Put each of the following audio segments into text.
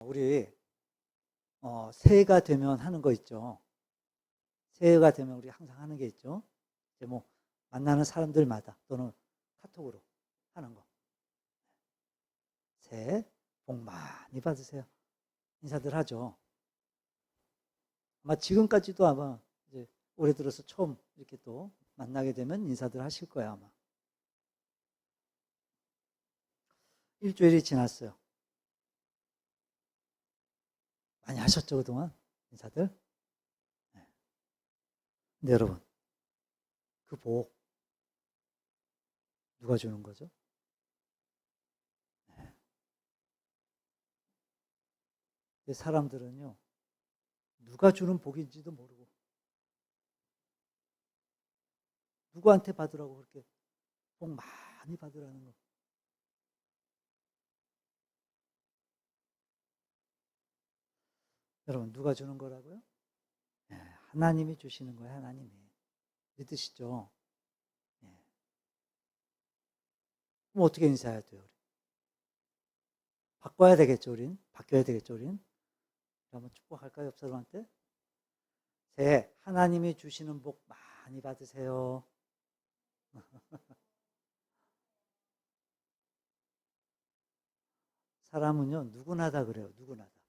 우리 새해가 되면 하는 거 있죠. 새해가 되면 우리 항상 하는 게 있죠. 이제 뭐 만나는 사람들마다 또는 카톡으로 하는 거. 새해 복 많이 받으세요. 인사들 하죠. 아마 지금까지도 아마 이제 올해 들어서 처음 이렇게 또 만나게 되면 인사들 하실 거예요, 아마. 일주일이 지났어요. 많이 하셨죠, 그동안? 인사들? 네. 근데 여러분, 그 복, 누가 주는 거죠? 네. 사람들은요, 누가 주는 복인지도 모르고, 누구한테 받으라고 그렇게 복 많이 받으라는 거. 여러분, 누가 주는 거라고요? 네, 하나님이 주시는 거예요, 하나님이. 믿으시죠? 네. 그럼 어떻게 인사해야 돼요, 우리? 바꿔야 되겠죠, 우린? 바뀌어야 되겠죠, 우린? 한번 축복할까요, 옆 사람한테? 새해 하나님이 주시는 복 많이 받으세요. 사람은요, 누구나 다 그래요, 누구나 다.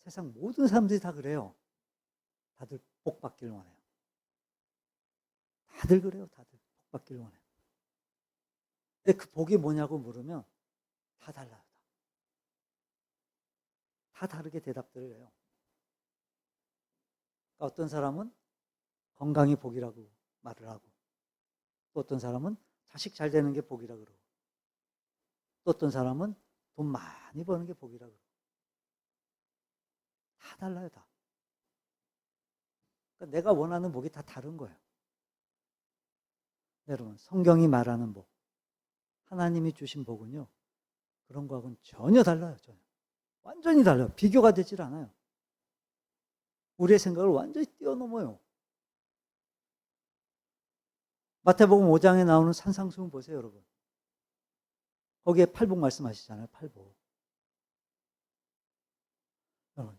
세상 모든 사람들이 다 그래요. 다들 복 받기를 원해요. 다들 그래요, 다들 복 받기를 원해요. 근데 그 복이 뭐냐고 물으면 다 달라요. 다 다르게 대답들을 해요. 그러니까 어떤 사람은 건강이 복이라고 말을 하고, 또 어떤 사람은 자식 잘 되는 게 복이라고 그러고, 또 어떤 사람은 돈 많이 버는 게 복이라고 그러고. 다 달라요, 다. 그러니까 내가 원하는 복이 다 다른 거예요. 여러분, 성경이 말하는 복, 하나님이 주신 복은요, 그런 거하고는 전혀 달라요, 전혀. 완전히 달라요. 비교가 되질 않아요. 우리의 생각을 완전히 뛰어넘어요. 마태복음 5장에 나오는 산상수훈 보세요, 여러분. 거기에 팔복 말씀하시잖아요, 팔복.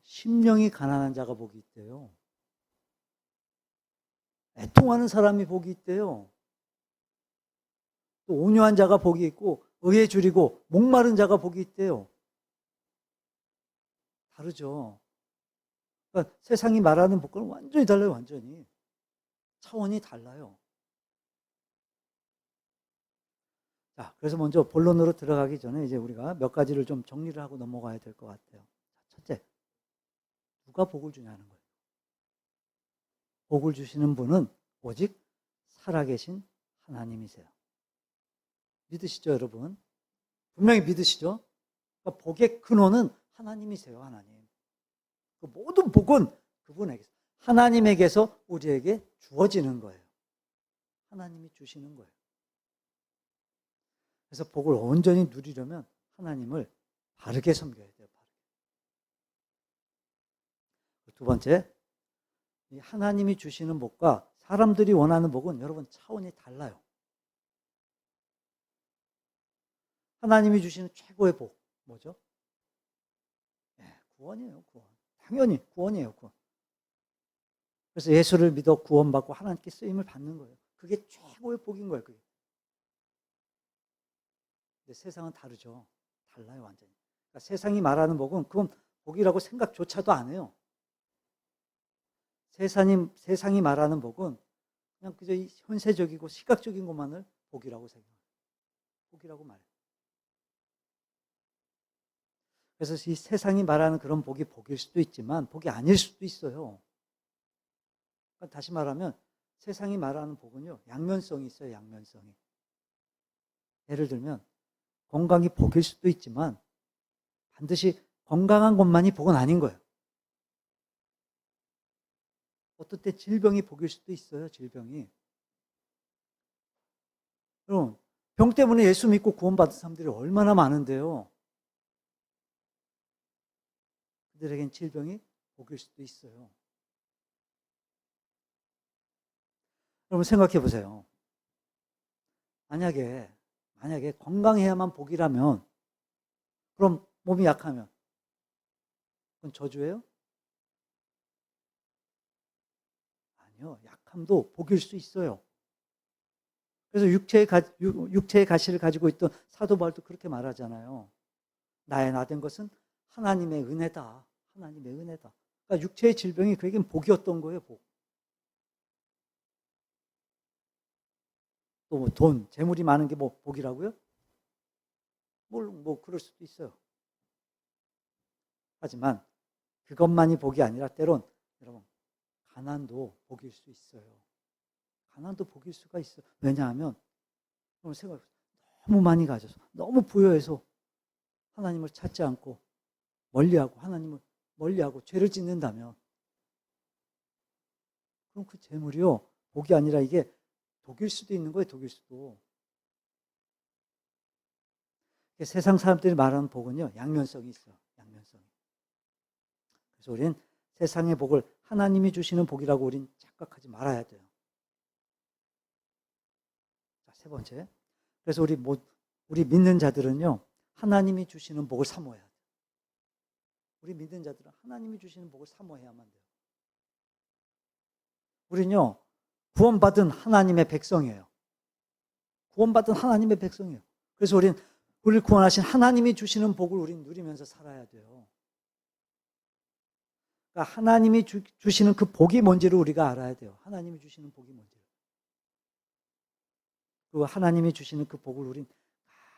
심령이 가난한 자가 복이 있대요. 애통하는 사람이 복이 있대요. 또 온유한 자가 복이 있고 의에 줄이고 목마른 자가 복이 있대요. 다르죠. 그러니까 세상이 말하는 복과는 완전히 달라요, 완전히. 차원이 달라요. 자, 그래서 먼저 본론으로 들어가기 전에 이제 우리가 몇 가지를 좀 정리를 하고 넘어가야 될 것 같아요. 첫째, 누가 복을 주냐는 거예요. 복을 주시는 분은 오직 살아계신 하나님이세요. 믿으시죠, 여러분? 분명히 믿으시죠? 그러니까 복의 근원은 하나님이세요, 하나님. 그 모든 복은 그분에게서, 하나님에게서 우리에게 주어지는 거예요. 하나님이 주시는 거예요. 그래서 복을 온전히 누리려면 하나님을 바르게 섬겨야 돼요. 바르게. 두 번째, 이 하나님이 주시는 복과 사람들이 원하는 복은 여러분 차원이 달라요. 하나님이 주시는 최고의 복 뭐죠? 네, 구원이에요, 구원. 당연히 구원이에요, 구원. 그래서 예수를 믿어 구원받고 하나님께 쓰임을 받는 거예요. 그게 최고의 복인 거예요, 그게. 근데 세상은 다르죠. 달라요, 완전히. 그러니까 세상이 말하는 복은 그건 복이라고 생각조차도 안 해요. 세상이 말하는 복은 그냥 그저 현세적이고 시각적인 것만을 복이라고 생각해요. 복이라고 말해요. 그래서 이 세상이 말하는 그런 복이 복일 수도 있지만 복이 아닐 수도 있어요. 그러니까 다시 말하면 세상이 말하는 복은요, 양면성이 있어요, 양면성이. 예를 들면 건강이 복일 수도 있지만 반드시 건강한 것만이 복은 아닌 거예요. 어떨 때 질병이 복일 수도 있어요, 질병이. 여러분, 병 때문에 예수 믿고 구원받은 사람들이 얼마나 많은데요. 그들에겐 질병이 복일 수도 있어요. 여러분 생각해 보세요. 만약에 건강해야만 복이라면, 그럼 몸이 약하면 그건 저주예요? 아니요. 약함도 복일 수 있어요. 그래서 육체의 가시를 가지고 있던 사도 바울도 그렇게 말하잖아요. 나의 나된 것은 하나님의 은혜다. 하나님의 은혜다. 그러니까 육체의 질병이 그에겐 복이었던 거예요. 복. 또 뭐 돈, 재물이 많은 게 뭐 복이라고요? 뭐 그럴 수도 있어요. 하지만 그것만이 복이 아니라 때론 여러분 가난도 복일 수 있어요. 가난도 복일 수가 있어요. 왜냐하면 생각 너무 많이 가져서 너무 부여해서 하나님을 찾지 않고 멀리하고 하나님을 멀리하고 죄를 짓는다면 그럼 그 재물이요 복이 아니라 이게 독일 수도 있는 거예요. 독일 수도. 세상 사람들이 말하는 복은요 양면성이 있어요. 양면성이. 그래서 우리는 세상의 복을 하나님이 주시는 복이라고 우리는 착각하지 말아야 돼요. 자, 세 번째. 그래서 우리 믿는 자들은요 하나님이 주시는 복을 사모해야 돼요. 우리 믿는 자들은 하나님이 주시는 복을 사모해야만 돼요. 우리는요 구원받은 하나님의 백성이에요. 구원받은 하나님의 백성이에요. 그래서 우리를 구원하신 하나님이 주시는 복을 우리는 누리면서 살아야 돼요. 그러니까 하나님이 주시는 그 복이 뭔지를 우리가 알아야 돼요. 하나님이 주시는 복이 뭔지를. 그 하나님이 주시는 그 복을 우린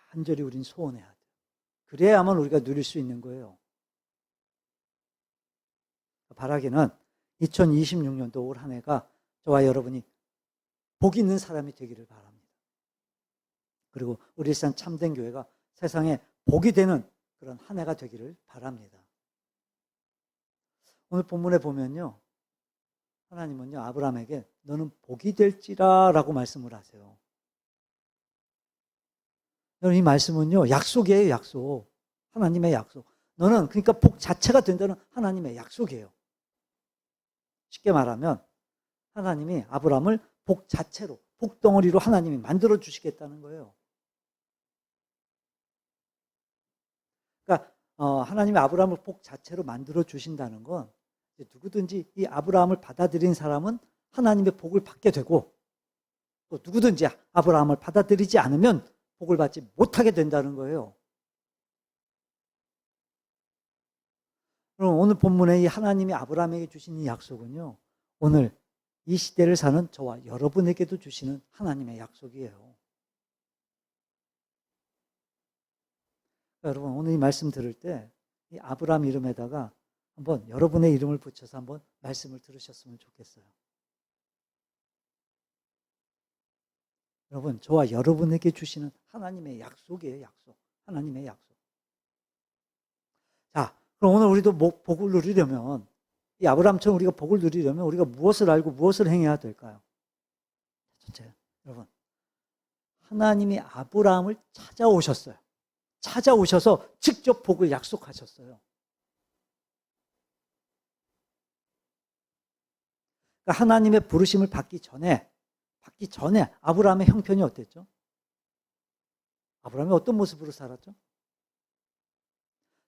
간절히 우린 소원해야 돼요. 그래야만 우리가 누릴 수 있는 거예요. 바라기는 2026년도 올 한 해가 저와 여러분이 복 있는 사람이 되기를 바랍니다. 그리고 우리 일산 참된 교회가 세상에 복이 되는 그런 한 해가 되기를 바랍니다. 오늘 본문에 보면요. 하나님은요. 아브라함에게 너는 복이 될지라 라고 말씀을 하세요. 여러분 이 말씀은요. 약속이에요. 약속. 하나님의 약속. 너는 그러니까 복 자체가 된다는 하나님의 약속이에요. 쉽게 말하면 하나님이 아브라함을 복 자체로 복덩어리로 하나님이 만들어 주시겠다는 거예요. 그러니까 하나님이 아브라함을 복 자체로 만들어 주신다는 건 누구든지 이 아브라함을 받아들인 사람은 하나님의 복을 받게 되고 또 누구든지 아브라함을 받아들이지 않으면 복을 받지 못하게 된다는 거예요. 그럼 오늘 본문에 이 하나님이 아브라함에게 주신 이 약속은요. 오늘 이 시대를 사는 저와 여러분에게도 주시는 하나님의 약속이에요. 여러분 오늘 이 말씀 들을 때 이 아브라함 이름에다가 한번 여러분의 이름을 붙여서 한번 말씀을 들으셨으면 좋겠어요. 여러분 저와 여러분에게 주시는 하나님의 약속이에요. 약속. 하나님의 약속. 자, 그럼 오늘 우리도 복을 누리려면 이 아브라함처럼 우리가 복을 누리려면 우리가 무엇을 알고 무엇을 행해야 될까요? 첫째, 여러분 하나님이 아브라함을 찾아오셨어요. 찾아오셔서 직접 복을 약속하셨어요. 그러니까 하나님의 부르심을 받기 전에 아브라함의 형편이 어땠죠? 아브라함이 어떤 모습으로 살았죠?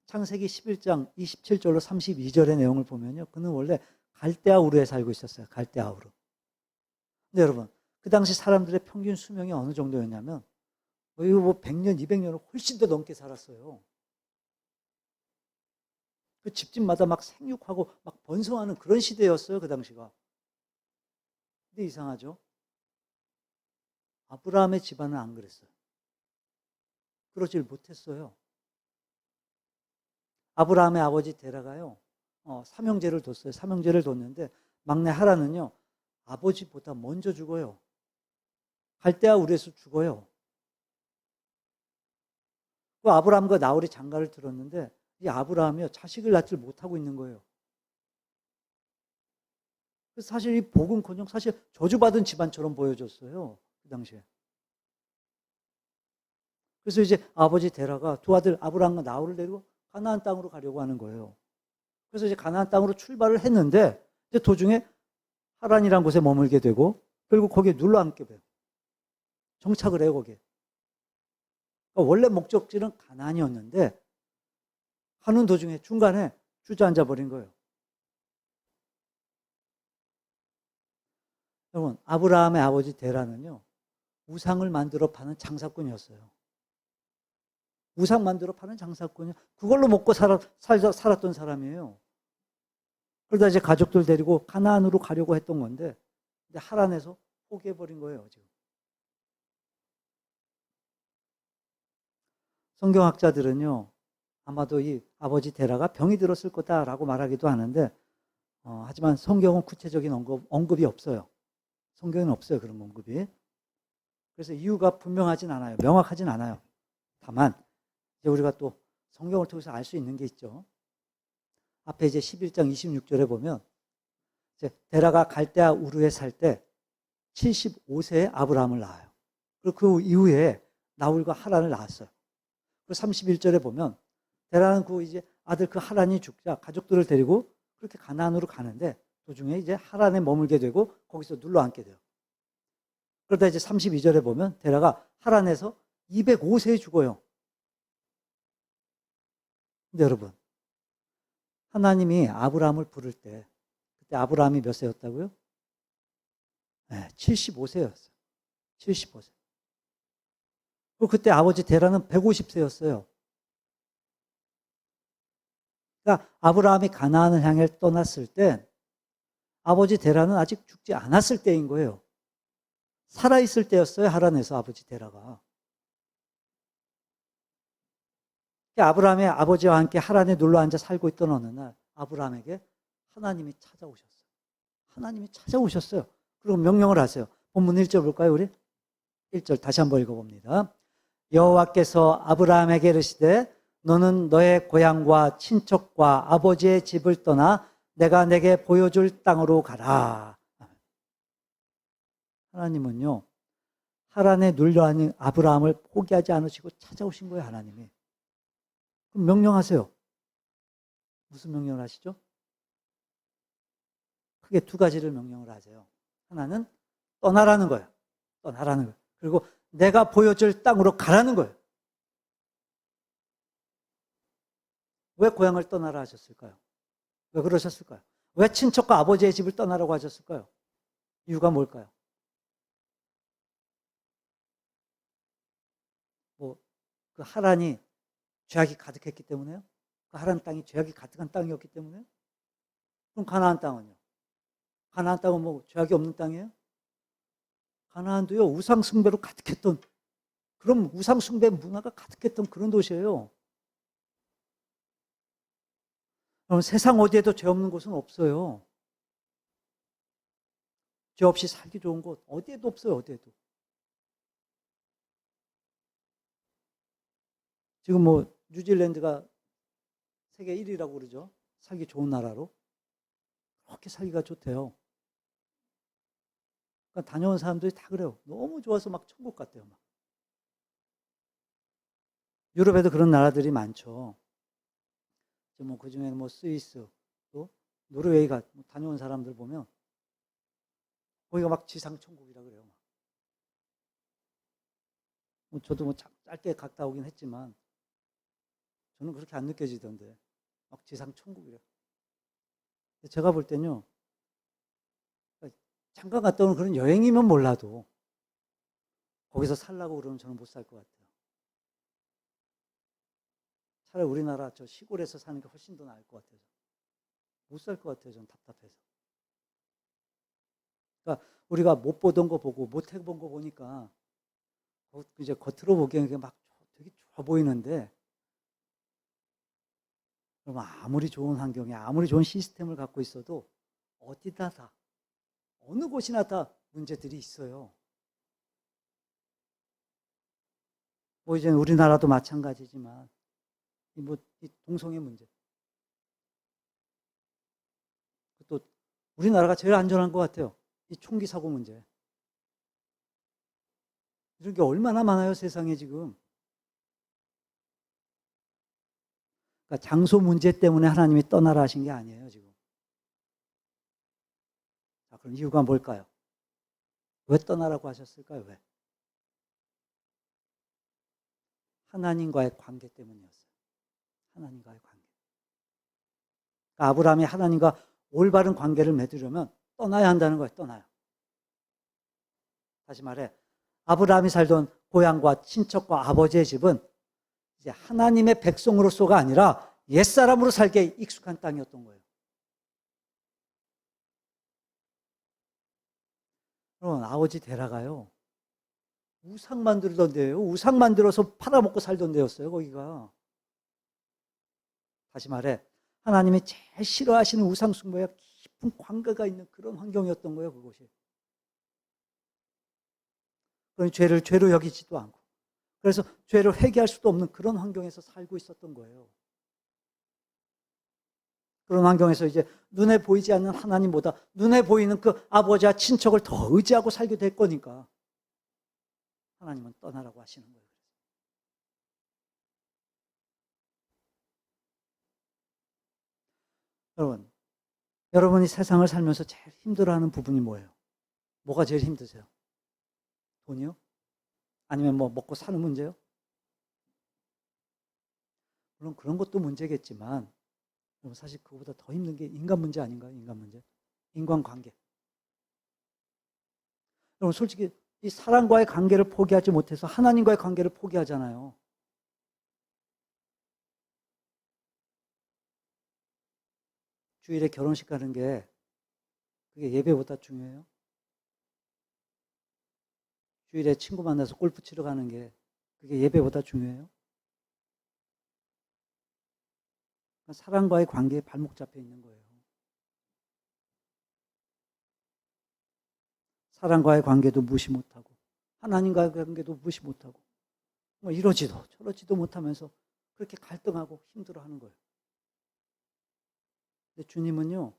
창세기 11장 27절로 32절의 내용을 보면요. 그는 원래 갈대아 우르에 살고 있었어요. 갈대아 우르. 근데 여러분, 그 당시 사람들의 평균 수명이 어느 정도였냐면 이거 뭐 100년, 200년을 훨씬 더 넘게 살았어요. 그 집집마다 막 생육하고 막 번성하는 그런 시대였어요. 그 당시가. 근데 이상하죠? 아브라함의 집안은 안 그랬어요. 그러질 못했어요. 아브라함의 아버지 데라가요. 삼형제를 뒀어요. 삼형제를 뒀는데 막내 하란은요. 아버지보다 먼저 죽어요. 갈대아 우르에서 죽어요. 그 아브라함과 나홀이 장가를 들었는데 이 아브라함이요. 자식을 낳지 못하고 있는 거예요. 그래서 사실 이 복은커녕 사실 저주받은 집안처럼 보여졌어요. 그 당시에. 그래서 이제 아버지 데라가 두 아들 아브라함과 나홀을 데리고 가나안 땅으로 가려고 하는 거예요. 그래서 이제 가나안 땅으로 출발을 했는데 이제 도중에 하란이라는 곳에 머물게 되고 결국 거기에 눌러앉게 돼요. 정착을 해요, 거기에. 그러니까 원래 목적지는 가나안이었는데 가는 도중에 중간에 주저앉아 버린 거예요. 여러분, 아브라함의 아버지 데라는요, 우상을 만들어 파는 장사꾼이었어요. 우상 만들어 파는 장사꾼이 그걸로 먹고 살았던 사람이에요. 그러다 이제 가족들 데리고 가나안으로 가려고 했던 건데, 근데 하란에서 포기해버린 거예요, 지금. 성경학자들은요, 아마도 이 아버지 데라가 병이 들었을 거다라고 말하기도 하는데, 하지만 성경은 구체적인 언급이 없어요. 성경에는 없어요, 그런 언급이. 그래서 이유가 분명하진 않아요. 명확하진 않아요. 다만, 이제 우리가 또 성경을 통해서 알 수 있는 게 있죠. 앞에 이제 11장 26절에 보면, 이제 데라가 갈대아 우르에 살 때 75세에 아브라함을 낳아요. 그리고 그 이후에 나홀과 하란을 낳았어요. 그리고 31절에 보면 데라는 그 이제 아들 그 하란이 죽자 가족들을 데리고 그렇게 가나안으로 가는데 도중에 이제 하란에 머물게 되고 거기서 눌러 앉게 돼요. 그러다 이제 32절에 보면 데라가 하란에서 205세에 죽어요. 근데 여러분, 하나님이 아브라함을 부를 때 그때 아브라함이 몇 세였다고요? 네, 75세였어요. 75세. 그리고 그때 아버지 데라는 150세였어요. 그러니까 아브라함이 가나안을 향해 떠났을 때 아버지 데라는 아직 죽지 않았을 때인 거예요. 살아있을 때였어요. 하란에서 아버지 데라가. 아브라함의 아버지와 함께 하란에 눌러 앉아 살고 있던 어느 날 아브라함에게 하나님이 찾아오셨어요. 하나님이 찾아오셨어요. 그리고 명령을 하세요. 본문 1절 볼까요, 우리? 1절 다시 한번 읽어봅니다. 여호와께서 아브라함에게 이르시되 너는 너의 고향과 친척과 아버지의 집을 떠나 내가 내게 보여줄 땅으로 가라. 하나님은요, 하란에 눌려앉은 아브라함을 포기하지 않으시고 찾아오신 거예요, 하나님이. 그럼 명령하세요. 무슨 명령을 하시죠? 크게 두 가지를 명령을 하세요. 하나는 떠나라는 거예요. 떠나라는 거예요. 그리고 내가 보여줄 땅으로 가라는 거예요. 왜 고향을 떠나라 하셨을까요? 왜 그러셨을까요? 왜 친척과 아버지의 집을 떠나라고 하셨을까요? 이유가 뭘까요? 그 하란이 죄악이 가득했기 때문에요? 그 하란 땅이 죄악이 가득한 땅이었기 때문에요? 그럼 가나안 땅은요? 가나안 땅은 뭐 죄악이 없는 땅이에요? 가나안도요, 우상 숭배로 가득했던, 그럼 우상 숭배 문화가 가득했던 그런 도시예요. 그럼 세상 어디에도 죄 없는 곳은 없어요. 죄 없이 살기 좋은 곳 어디에도 없어요. 어디에도. 지금 뭐 뉴질랜드가 세계 1위라고 그러죠. 살기 좋은 나라로. 그렇게 살기가 좋대요. 그러니까 다녀온 사람들이 다 그래요. 너무 좋아서 막 천국 같대요. 막. 유럽에도 그런 나라들이 많죠. 뭐 그중에 뭐 스위스, 또 노르웨이가 다녀온 사람들 보면 거기가 막 지상 천국이라 그래요. 저도 뭐 짧게 갔다 오긴 했지만 저는 그렇게 안 느껴지던데 막 지상 천국이래. 제가 볼 때는요, 잠깐 갔다 오는 그런 여행이면 몰라도 거기서 살라고 그러면 저는 못 살 것 같아요. 차라리 우리나라 저 시골에서 사는 게 훨씬 더 나을 것 같아요. 못 살 것 같아요. 저는 답답해서. 그러니까 우리가 못 보던 거 보고 못 해본 거 보니까 이제 겉으로 보기에는 막 되게 좋아 보이는데, 그럼 아무리 좋은 환경에 아무리 좋은 시스템을 갖고 있어도 어디다 다 어느 곳이나 다 문제들이 있어요. 뭐 이제 우리나라도 마찬가지지만 이 동성애 문제, 또 우리나라가 제일 안전한 것 같아요. 이 총기 사고 문제. 이런 게 얼마나 많아요, 세상에 지금. 그러니까 장소 문제 때문에 하나님이 떠나라 하신 게 아니에요, 지금. 자, 그럼 이유가 뭘까요? 왜 떠나라고 하셨을까요? 왜? 하나님과의 관계 때문이었어요. 하나님과의 관계. 아브라함이 하나님과 올바른 관계를 맺으려면 떠나야 한다는 거예요. 떠나요. 다시 말해 아브라함이 살던 고향과 친척과 아버지의 집은 이제 하나님의 백성으로서가 아니라 옛사람으로 살게 익숙한 땅이었던 거예요. 그럼 아버지 데라가요. 우상 만들던 데예요. 우상 만들어서 팔아먹고 살던 데였어요. 거기가. 다시 말해 하나님이 제일 싫어하시는 우상 숭배와 깊은 관계가 있는 그런 환경이었던 거예요. 그곳이. 그러니 죄를 죄로 여기지도 않고 그래서 죄를 회개할 수도 없는 그런 환경에서 살고 있었던 거예요. 그런 환경에서 이제 눈에 보이지 않는 하나님보다 눈에 보이는 그 아버지와 친척을 더 의지하고 살게 될 거니까 하나님은 떠나라고 하시는 거예요. 여러분이 세상을 살면서 제일 힘들어하는 부분이 뭐예요? 뭐가 제일 힘드세요? 돈이요? 아니면 뭐 먹고 사는 문제요? 물론 그런 것도 문제겠지만 사실 그거보다 더 힘든 게 인간 문제 아닌가요? 인간 문제. 인간관계. 여러분 솔직히 이 사람과의 관계를 포기하지 못해서 하나님과의 관계를 포기하잖아요. 주일에 결혼식 가는 게 그게 예배보다 중요해요? 주일에 친구 만나서 골프 치러 가는 게 그게 예배보다 중요해요? 사람과의 관계에 발목 잡혀 있는 거예요. 사람과의 관계도 무시 못하고 하나님과의 관계도 무시 못하고 뭐 이러지도 저러지도 못하면서 그렇게 갈등하고 힘들어하는 거예요. 근데 주님은요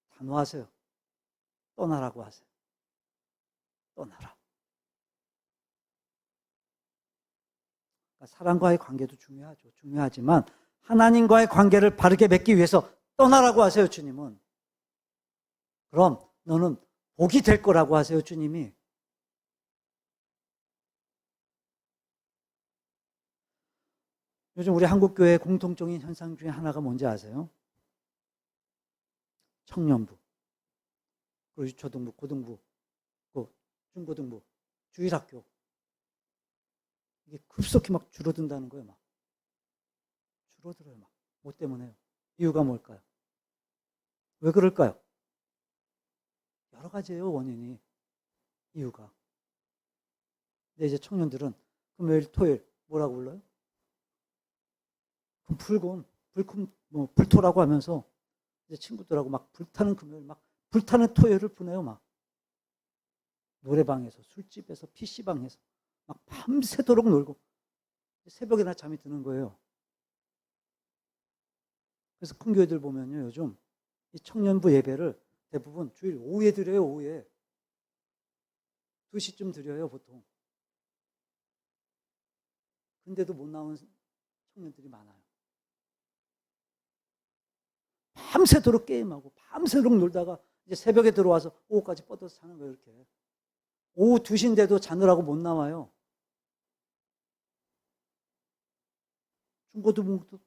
단호하세요. 떠나라고 하세요. 떠나라. 그러니까 사람과의 관계도 중요하죠. 중요하지만 하나님과의 관계를 바르게 맺기 위해서 떠나라고 하세요. 주님은. 그럼 너는 복이 될 거라고 하세요. 주님이. 요즘 우리 한국교회의 공통적인 현상 중에 하나가 뭔지 아세요? 청년부, 그리고 초등부, 고등부, 중고등부, 주일학교. 이게 급속히 막 줄어든다는 거예요. 막. 줄어들어요. 막. 뭐 때문에요? 이유가 뭘까요? 왜 그럴까요? 여러 가지예요. 원인이. 이유가. 근데 이제 청년들은 금요일, 토요일 뭐라고 불러요? 불토라고 하면서 이제 친구들하고 막 불타는 금요일, 막 불타는 토요일을 보내요. 막 노래방에서, 술집에서, PC방에서 막 밤새도록 놀고 새벽에나 잠이 드는 거예요. 그래서 큰 교회들 보면요, 요즘 이 청년부 예배를 대부분 주일 오후에 드려요. 오후에 2시쯤 드려요, 보통. 근데도 못 나오는 청년들이 많아요. 밤새도록 게임하고 밤새도록 놀다가 이제 새벽에 들어와서 오후까지 뻗어서 자는 거예요. 이렇게. 오후 2시인데도 자느라고 못 나와요.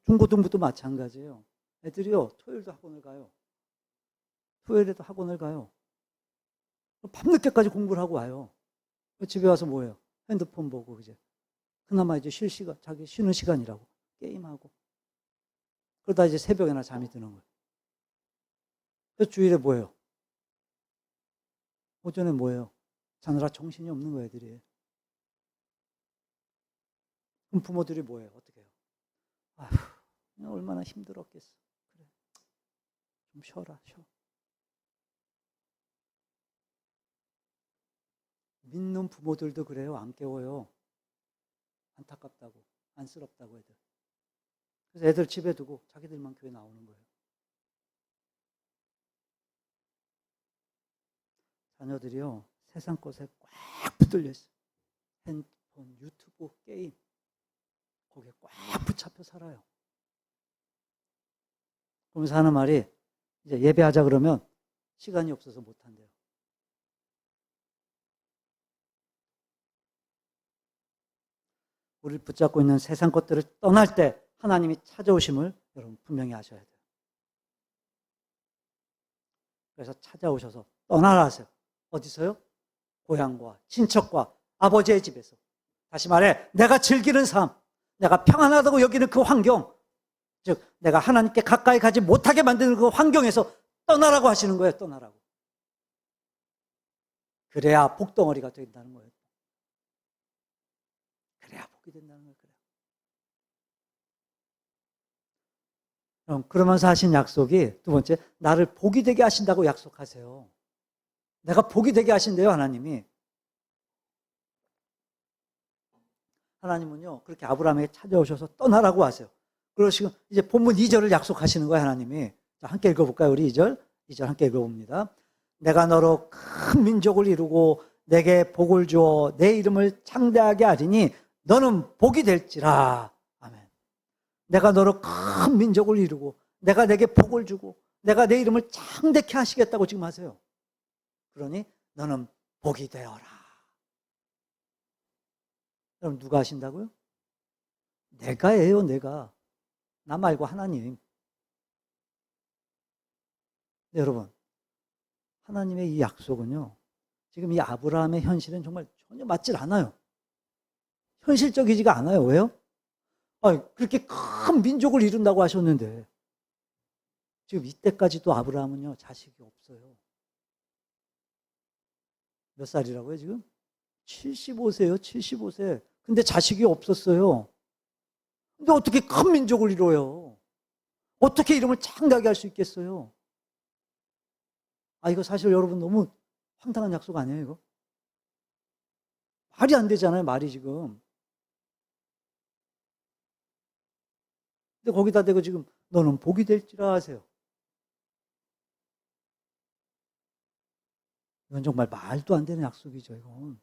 중고등부도 마찬가지예요. 애들이요, 토요일도 학원을 가요. 토요일에도 학원을 가요. 밤늦게까지 공부를 하고 와요. 집에 와서 뭐예요? 핸드폰 보고, 이제. 그나마 이제 자기 쉬는 시간이라고. 게임하고. 그러다 이제 새벽에나 잠이 드는 거예요. 그래서 주일에 뭐예요? 오전에 뭐예요? 자느라 정신이 없는 거예요, 애들이. 그럼 부모들이 뭐예요? 어떻게 해요? 아휴, 얼마나 힘들었겠어. 그래. 좀 쉬어라, 쉬어. 믿는 부모들도 그래요. 안 깨워요. 안타깝다고, 안쓰럽다고 애들. 그래서 애들 집에 두고 자기들만 교회 나오는 거예요. 자녀들이요, 세상 것에 꽉 붙들려 있어요. 핸드폰, 유튜브, 게임. 거기에 꽉 붙잡혀 살아요. 그러면서 하는 말이, 이제 예배하자 그러면 시간이 없어서 못한대요. 우리를 붙잡고 있는 세상 것들을 떠날 때 하나님이 찾아오심을 여러분 분명히 아셔야 돼요. 그래서 찾아오셔서 떠나라 하세요. 어디서요? 고향과 친척과 아버지의 집에서. 다시 말해 내가 즐기는 삶, 내가 평안하다고 여기는 그 환경, 즉 내가 하나님께 가까이 가지 못하게 만드는 그 환경에서 떠나라고 하시는 거예요. 떠나라고. 그래야 복덩어리가 된다는 거예요. 그래야 복이 된다는 거예요. 그러면서 하신 약속이 두 번째, 나를 복이 되게 하신다고 약속하세요. 내가 복이 되게 하신대요, 하나님이. 하나님은요, 그렇게 아브라함에게 찾아오셔서 떠나라고 하세요. 그러시고, 이제 본문 2절을 약속하시는 거예요, 하나님이. 자, 함께 읽어볼까요, 우리 2절? 2절 함께 읽어봅니다. 내가 너로 큰 민족을 이루고 내게 복을 주어 내 이름을 창대하게 하리니 너는 복이 될지라. 아멘. 내가 너로 큰 민족을 이루고 내가 내게 복을 주고 내가 내 이름을 창대케 하시겠다고 지금 하세요. 그러니 너는 복이 되어라. 그럼 누가 하신다고요? 내가예요, 내가. 나 말고 하나님. 네, 여러분. 하나님의 이 약속은요, 지금 이 아브라함의 현실은 정말 전혀 맞질 않아요. 현실적이지가 않아요. 왜요? 그렇게 큰 민족을 이룬다고 하셨는데, 지금 이때까지도 아브라함은요, 자식이 없어요. 몇 살이라고요, 지금? 75세요, 75세. 근데 자식이 없었어요. 근데 어떻게 큰 민족을 이뤄요? 어떻게 이름을 창대하게 할 수 있겠어요? 이거 사실 여러분 너무 황당한 약속 아니에요, 이거? 말이 안 되잖아요, 말이 지금. 근데 거기다 대고 지금 너는 복이 될지라 하세요. 이건 정말 말도 안 되는 약속이죠, 이건.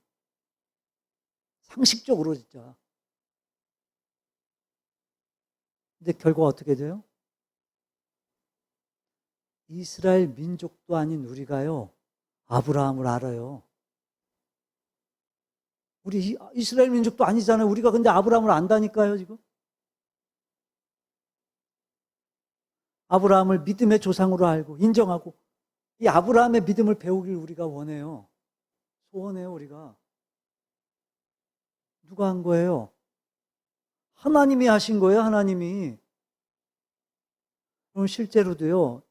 상식적으로 진짜. 근데 결과가 어떻게 돼요? 이스라엘 민족도 아닌 우리가요, 아브라함을 알아요. 우리 이스라엘 민족도 아니잖아요. 우리가 근데 아브라함을 안다니까요, 지금. 아브라함을 믿음의 조상으로 알고 인정하고 이 아브라함의 믿음을 배우길 우리가 원해요. 소원해요, 우리가. 누가 한 거예요? 하나님이 하신 거예요, 하나님이. 그럼 실제로도요,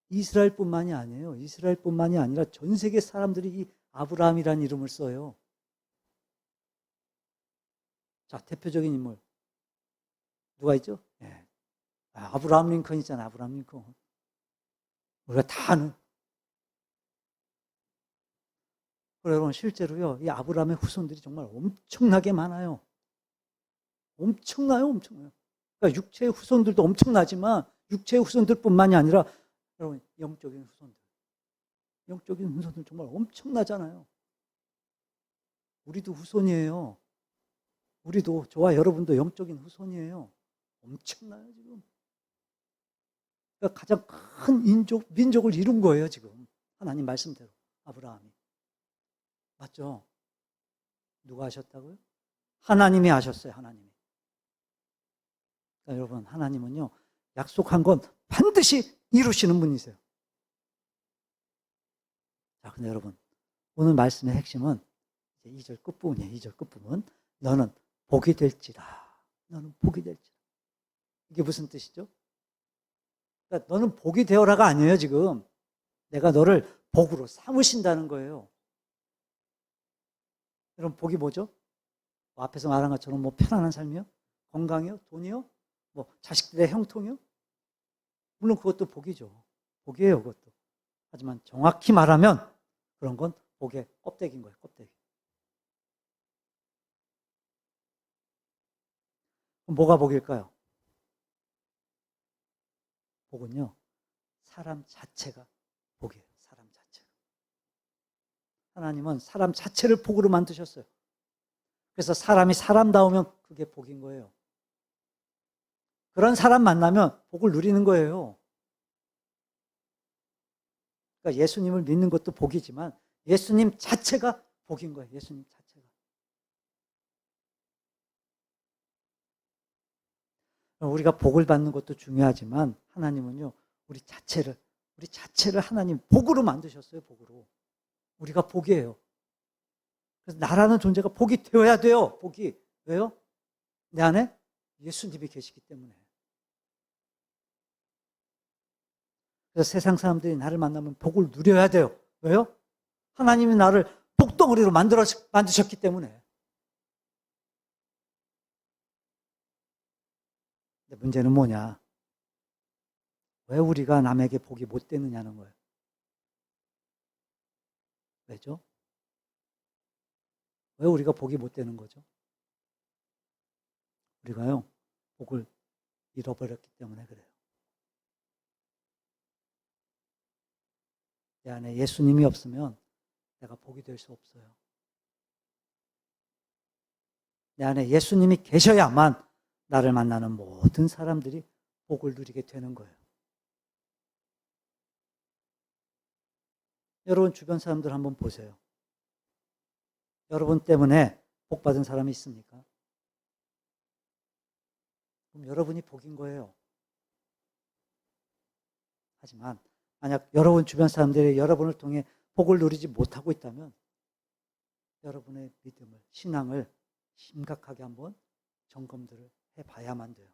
이스라엘뿐만이 아니에요. 이스라엘뿐만이 아니라 전 세계 사람들이 이 아브라함이라는 이름을 써요. 자, 대표적인 인물. 누가 있죠? 네. 아브라함 링컨 있잖아요, 아브라함 링컨. 우리가 다 아는. 여러분, 실제로요, 이 아브라함의 후손들이 정말 엄청나게 많아요. 엄청나요, 엄청나요. 그러니까 육체의 후손들도 엄청나지만, 육체의 후손들뿐만이 아니라, 여러분, 영적인 후손들. 영적인 후손들 정말 엄청나잖아요. 우리도 후손이에요. 우리도, 저와 여러분도 영적인 후손이에요. 엄청나요, 지금. 그러니까 가장 큰 민족을 이룬 거예요, 지금. 하나님 말씀대로. 아브라함이. 맞죠? 누가 하셨다고요? 하나님이 하셨어요, 하나님이. 그러니까 여러분, 하나님은요, 약속한 건 반드시 이루시는 분이세요. 자, 근데 여러분, 오늘 말씀의 핵심은 2절 끝부분이에요, 2절 끝부분. 너는 복이 될지라. 너는 복이 될지라. 이게 무슨 뜻이죠? 그러니까 너는 복이 되어라가 아니에요, 지금. 내가 너를 복으로 삼으신다는 거예요. 여러분, 복이 뭐죠? 앞에서 말한 것처럼 뭐 편안한 삶이요? 건강이요? 돈이요? 뭐 자식들의 형통이요? 물론 그것도 복이죠. 복이에요, 그것도. 하지만 정확히 말하면 그런 건 복의 껍데기인 거예요, 껍데기. 그럼 뭐가 복일까요? 복은요, 사람 자체가 복이에요, 사람 자체가. 하나님은 사람 자체를 복으로 만드셨어요. 그래서 사람이 사람다우면 그게 복인 거예요. 그런 사람 만나면 복을 누리는 거예요. 그러니까 예수님을 믿는 것도 복이지만 예수님 자체가 복인 거예요. 예수님 자체가. 우리가 복을 받는 것도 중요하지만 하나님은요, 우리 우리 자체를 하나님 복으로 만드셨어요. 복으로. 우리가 복이에요. 그래서 나라는 존재가 복이 되어야 돼요. 복이. 왜요? 내 안에 예수님이 계시기 때문에. 그래서 세상 사람들이 나를 만나면 복을 누려야 돼요. 왜요? 하나님이 나를 복덩어리로 만드셨기 때문에. 근데 문제는 뭐냐? 왜 우리가 남에게 복이 못 되느냐는 거예요. 왜죠? 왜 우리가 복이 못 되는 거죠? 우리가요, 복을 잃어버렸기 때문에 그래요. 내 안에 예수님이 없으면 내가 복이 될 수 없어요. 내 안에 예수님이 계셔야만 나를 만나는 모든 사람들이 복을 누리게 되는 거예요. 여러분 주변 사람들 한번 보세요. 여러분 때문에 복 받은 사람이 있습니까? 그럼 여러분이 복인 거예요. 하지만 만약 여러분 주변 사람들이 여러분을 통해 복을 누리지 못하고 있다면 여러분의 믿음을, 신앙을 심각하게 한번 점검들을 해봐야만 돼요.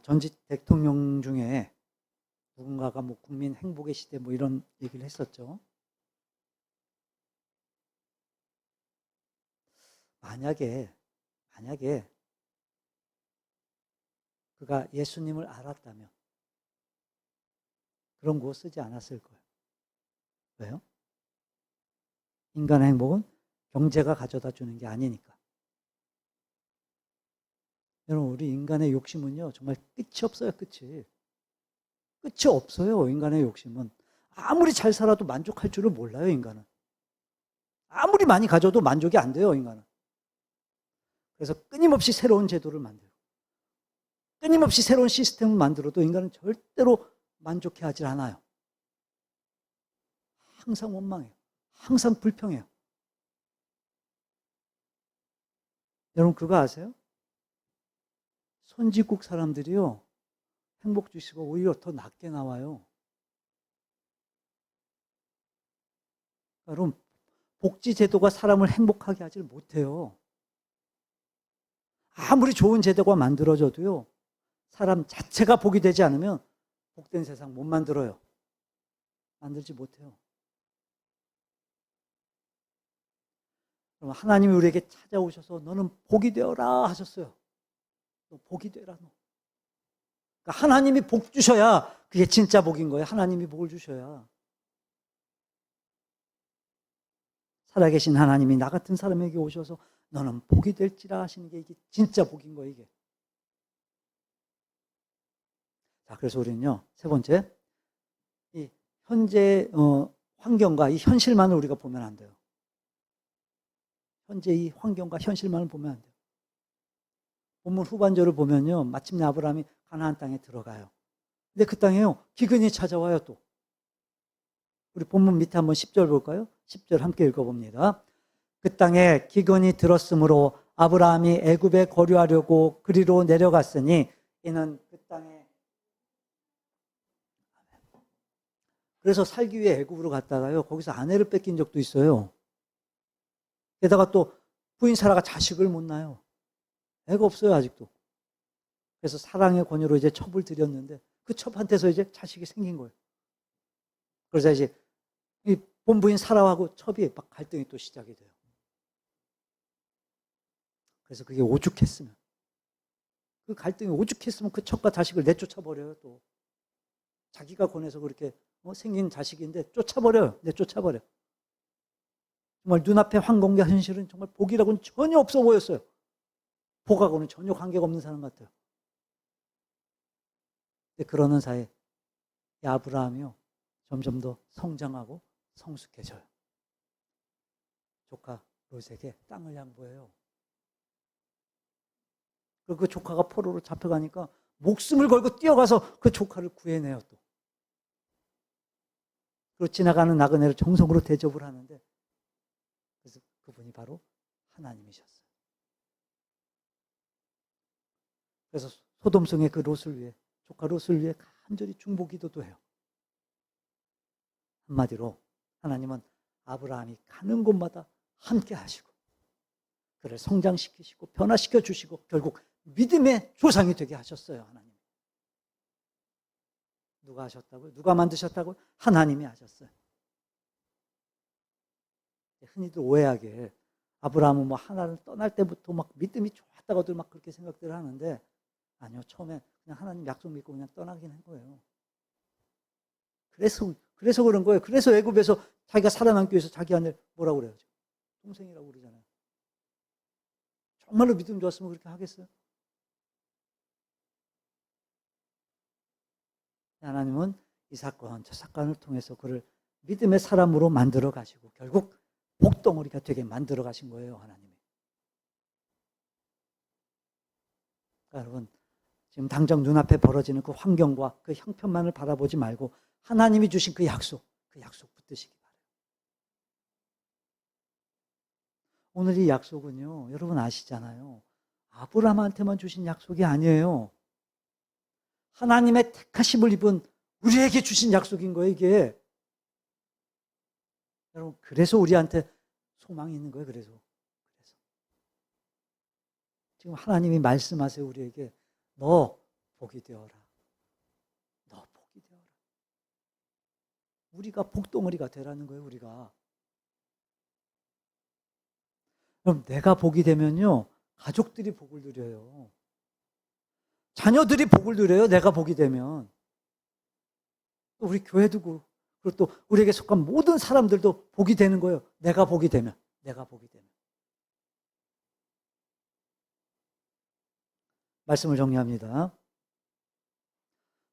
전직 대통령 중에 누군가가 뭐 국민 행복의 시대 뭐 이런 얘기를 했었죠. 만약에 그가 예수님을 알았다면 그런 거 쓰지 않았을 거예요. 왜요? 인간의 행복은 경제가 가져다 주는 게 아니니까. 여러분 우리 인간의 욕심은요 정말 끝이 없어요. 끝이 없어요. 인간의 욕심은 아무리 잘 살아도 만족할 줄을 몰라요. 인간은 아무리 많이 가져도 만족이 안 돼요. 인간은. 그래서 끊임없이 새로운 제도를 만들고 끊임없이 새로운 시스템을 만들어도 인간은 절대로 만족해하지 않아요. 항상 원망해요. 항상 불평해요. 여러분 그거 아세요? 선진국 사람들이요 행복지수가 오히려 더 낮게 나와요. 여러분 복지제도가 사람을 행복하게 하지 못해요. 아무리 좋은 제도가 만들어져도요 사람 자체가 복이 되지 않으면 복된 세상 못 만들어요. 만들지 못해요. 그럼 하나님이 우리에게 찾아오셔서 너는 복이 되어라 하셨어요. 너 복이 되라 너. 그러니까 하나님이 복 주셔야 그게 진짜 복인 거예요. 하나님이 복을 주셔야. 살아계신 하나님이 나 같은 사람에게 오셔서 너는 복이 될지라 하시는 게 이게 진짜 복인 거예요. 이게. 자, 그래서 우리는요. 세 번째, 이 현재 환경과 이 현실만을 우리가 보면 안 돼요. 현재 이 환경과 현실만을 보면 안 돼요. 본문 후반절을 보면요. 마침내 아브라함이 가나안 땅에 들어가요. 근데 그 땅에요. 기근이 찾아와요 또. 우리 본문 밑에 한번 10절 볼까요? 10절 함께 읽어봅니다. 그 땅에 기근이 들었으므로 아브라함이 애굽에 거류하려고 그리로 내려갔으니 이는 그 땅에 그래서 살기 위해 애굽으로 갔다가요. 거기서 아내를 뺏긴 적도 있어요. 게다가 또 부인 사라가 자식을 못 낳아요. 애가 없어요 아직도. 그래서 사랑의 권유로 이제 첩을 들였는데 그 첩한테서 이제 자식이 생긴 거예요. 그래서 이제 이 본부인 사라하고 첩이 막 갈등이 또 시작이 돼요. 그래서 그게 오죽했으면 그 갈등이 오죽했으면 그 첩과 자식을 내쫓아버려요. 또 자기가 권해서 그렇게 생긴 자식인데 쫓아버려요. 내쫓아버려. 정말 눈앞에 황공과 현실은 정말 복이라고는 전혀 없어 보였어요. 복하고는 전혀 관계가 없는 사람 같아요. 근데 그러는 사이에 이 아브라함이요 점점 더 성장하고 성숙해져요. 조카 롯에게 땅을 양보해요. 그리고 그 조카가 포로로 잡혀가니까 목숨을 걸고 뛰어가서 그 조카를 구해내요 또. 그리고 지나가는 나그네를 정성으로 대접을 하는데 그래서 그분이 바로 하나님이셨어요. 그래서 소돔성의 그 롯을 위해, 조카 롯을 위해 간절히 중보기도도 해요. 한마디로 하나님은 아브라함이 가는 곳마다 함께 하시고 그를 성장시키시고 변화시켜 주시고 결국 믿음의 조상이 되게 하셨어요. 하나님. 누가 하셨다고요? 누가 만드셨다고요? 하나님이 하셨어요. 흔히들 오해하게 아브라함은 뭐 하나님을 떠날 때부터 막 믿음이 좋았다고들 막 그렇게 생각들을 하는데 아니요. 처음에 그냥 하나님 약속 믿고 그냥 떠나긴 한 거예요. 그래서 그런 거예요. 그래서 애굽에서 자기가 살아남기 위해서 자기 아들 뭐라고 그래요? 동생이라고 그러잖아요. 정말로 믿음 좋았으면 그렇게 하겠어요? 하나님은 이 사건, 저 사건을 통해서 그를 믿음의 사람으로 만들어 가시고 결국 복덩어리가 되게 만들어 가신 거예요. 하나님이. 그러니까 여러분 지금 당장 눈앞에 벌어지는 그 환경과 그 형편만을 바라보지 말고 하나님이 주신 그 약속 붙드시기 바라요. 오늘 이 약속은요, 여러분 아시잖아요. 아브라함한테만 주신 약속이 아니에요. 하나님의 택하심을 입은 우리에게 주신 약속인 거예요, 이게. 여러분, 그래서 우리한테 소망이 있는 거예요, 그래서. 지금 하나님이 말씀하세요, 우리에게. 너 복이 되어라. 너 복이 되어라. 우리가 복덩어리가 되라는 거예요, 우리가. 그럼 내가 복이 되면요, 가족들이 복을 누려요. 자녀들이 복을 누려요, 내가 복이 되면. 또 우리 교회도 그리고 또 우리에게 속한 모든 사람들도 복이 되는 거예요. 내가 복이 되면. 말씀을 정리합니다.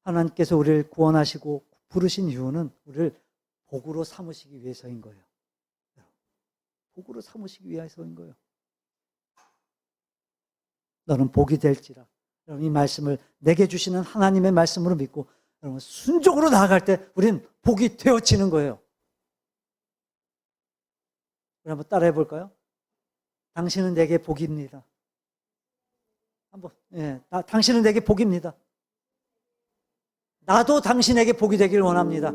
하나님께서 우리를 구원하시고 부르신 이유는 우리를 복으로 삼으시기 위해서인 거예요. 복으로 삼으시기 위해서인 거예요. 너는 복이 될지라. 여러분 이 말씀을 내게 주시는 하나님의 말씀으로 믿고 여러분 순종으로 나아갈 때 우리는 복이 되어지는 거예요. 우리 한번 따라해 볼까요? 당신은 내게 복입니다. 한번 당신은 내게 복입니다. 나도 당신에게 복이 되길 원합니다.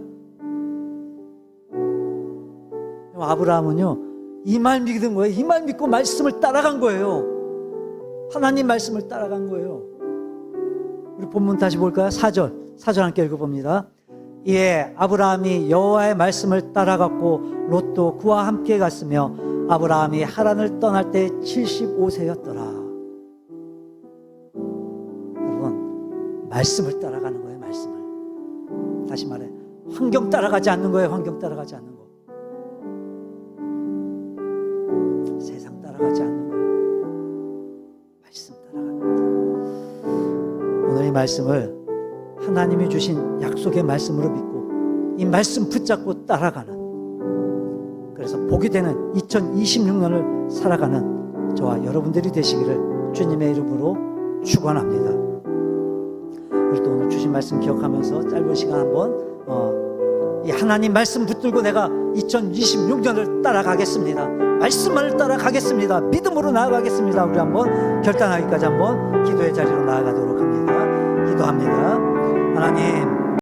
아브라함은요 이 말 믿은 거예요. 이 말 믿고 말씀을 따라간 거예요. 하나님 말씀을 따라간 거예요. 우리 본문 다시 볼까요? 4절 함께 읽어봅니다. 이에 아브라함이 여호와의 말씀을 따라갔고 롯도 그와 함께 갔으며 아브라함이 하란을 떠날 때 75세였더라. 여러분 말씀을 따라가는 거예요. 말씀을. 다시 말해 환경 따라가지 않는 거예요. 환경 따라가지 않는 거. 세상 따라가지 않는 거예요. 말씀 따라가는 거예요. 오늘 이 말씀을 하나님이 주신 약속의 말씀으로 믿고 이 말씀 붙잡고 따라가는, 그래서 복이 되는 2026년을 살아가는 저와 여러분들이 되시기를 주님의 이름으로 축원합니다. 우리 또 오늘 주신 말씀 기억하면서 짧은 시간 한번 이 하나님 말씀 붙들고 내가 2026년을 따라가겠습니다. 말씀만을 따라가겠습니다. 믿음으로 나아가겠습니다. 우리 한번 결단하기까지 한번 기도의 자리로 나아가도록 합니다. 기도합니다. 하나님